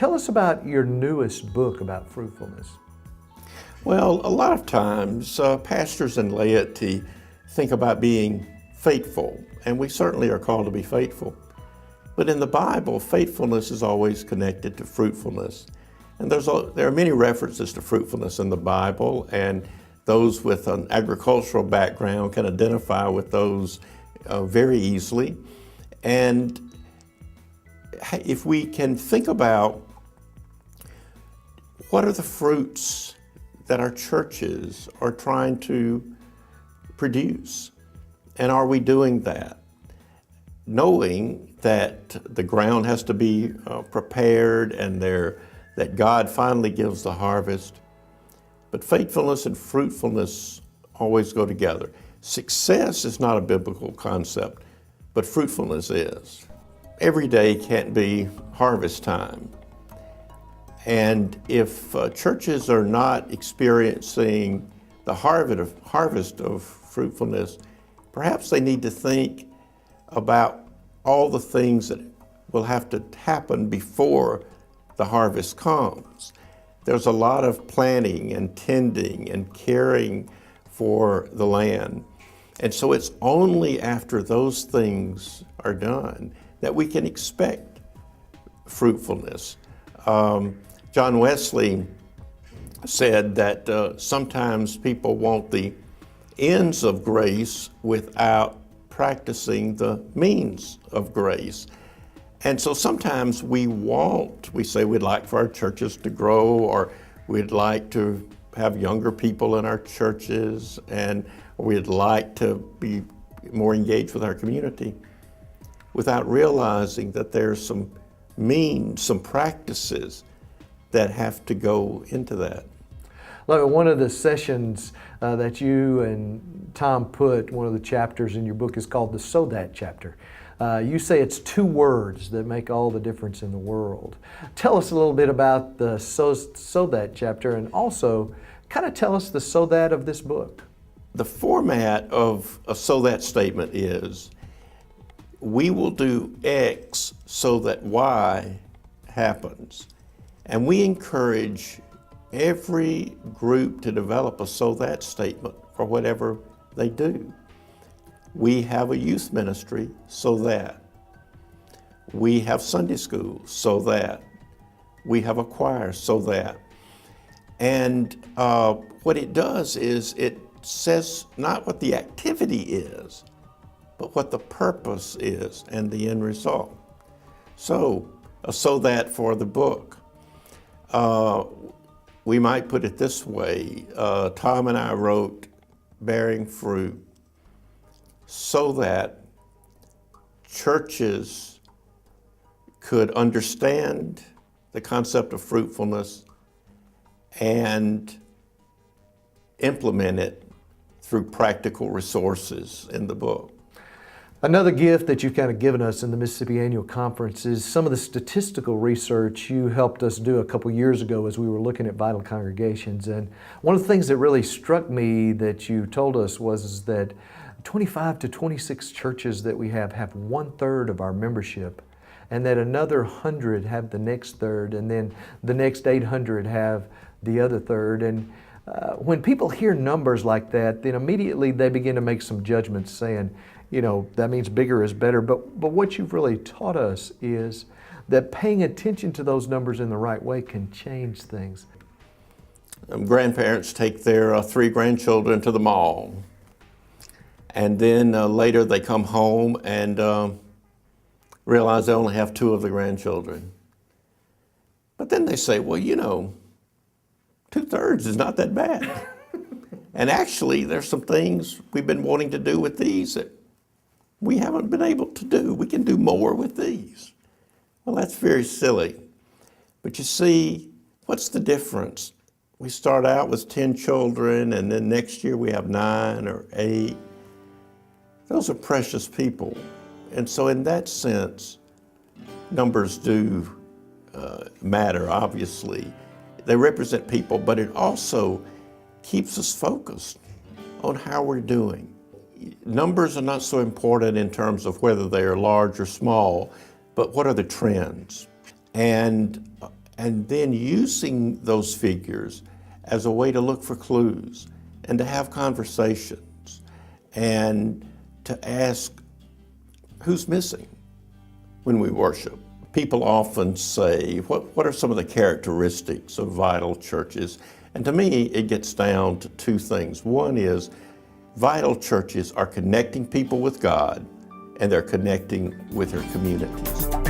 tell us about your newest book about fruitfulness. Well, a lot of times pastors and laity think about being faithful, and we certainly are called to be faithful. But in the Bible, faithfulness is always connected to fruitfulness. And there are many references to fruitfulness in the Bible, and those with an agricultural background can identify with those very easily. And if we can think about what are the fruits that our churches are trying to produce, and are we doing that? Knowing that the ground has to be prepared and that God finally gives the harvest. But faithfulness and fruitfulness always go together. Success is not a biblical concept, but fruitfulness is. Every day can't be harvest time. And if churches are not experiencing the harvest of fruitfulness, perhaps they need to think about all the things that will have to happen before the harvest comes. There's a lot of planting and tending and caring for the land. And so it's only after those things are done that we can expect fruitfulness. John Wesley said that sometimes people want the ends of grace without practicing the means of grace. And so sometimes we say we'd like for our churches to grow, or we'd like to have younger people in our churches, and we'd like to be more engaged with our community, without realizing that there's some means, some practices that have to go into that. Lovett, one of the sessions that you and Tom put, one of the chapters in your book is called the "So That" chapter. You say it's 2 words that make all the difference in the world. Tell us a little bit about the so That chapter, and also kind of tell us the "So That" of this book. The format of a "So That" statement is, we will do X so that Y happens. And we encourage every group to develop a "So That" statement for whatever they do. We have a youth ministry, so that. We have Sunday school, so that. We have a choir, so that. And what it does is it says not what the activity is, but what the purpose is and the end result. So, a "So That" for the book. We might put it this way. Tom and I wrote Bearing Fruit so that churches could understand the concept of fruitfulness and implement it through practical resources in the book. Another gift that you've kind of given us in the Mississippi Annual Conference is some of the statistical research you helped us do a couple years ago as we were looking at vital congregations. And one of the things that really struck me that you told us was that 25 to 26 churches that we have 1/3 of our membership, and that another 100 have the next third, and then the next 800 have the other third. And when people hear numbers like that, then immediately they begin to make some judgments saying, that means bigger is better. But what you've really taught us is that paying attention to those numbers in the right way can change things. Grandparents take their 3 grandchildren to the mall, and then later they come home and realize they only have 2 of the grandchildren. But then they say, well, 2/3 is not that bad. And actually, there's some things we've been wanting to do with these that we haven't been able to do. We can do more with these. Well, that's very silly. But you see, what's the difference? We start out with 10 children, and then next year we have 9 or 8. Those are precious people. And so in that sense, numbers do matter, obviously. They represent people, but it also keeps us focused on how we're doing. Numbers are not so important in terms of whether they are large or small, but what are the trends? And and then using those figures as a way to look for clues and to have conversations and to ask who's missing when we worship. People often say, what are some of the characteristics of vital churches? And to me, it gets down to two things. One is vital churches are connecting people with God, and they're connecting with their communities.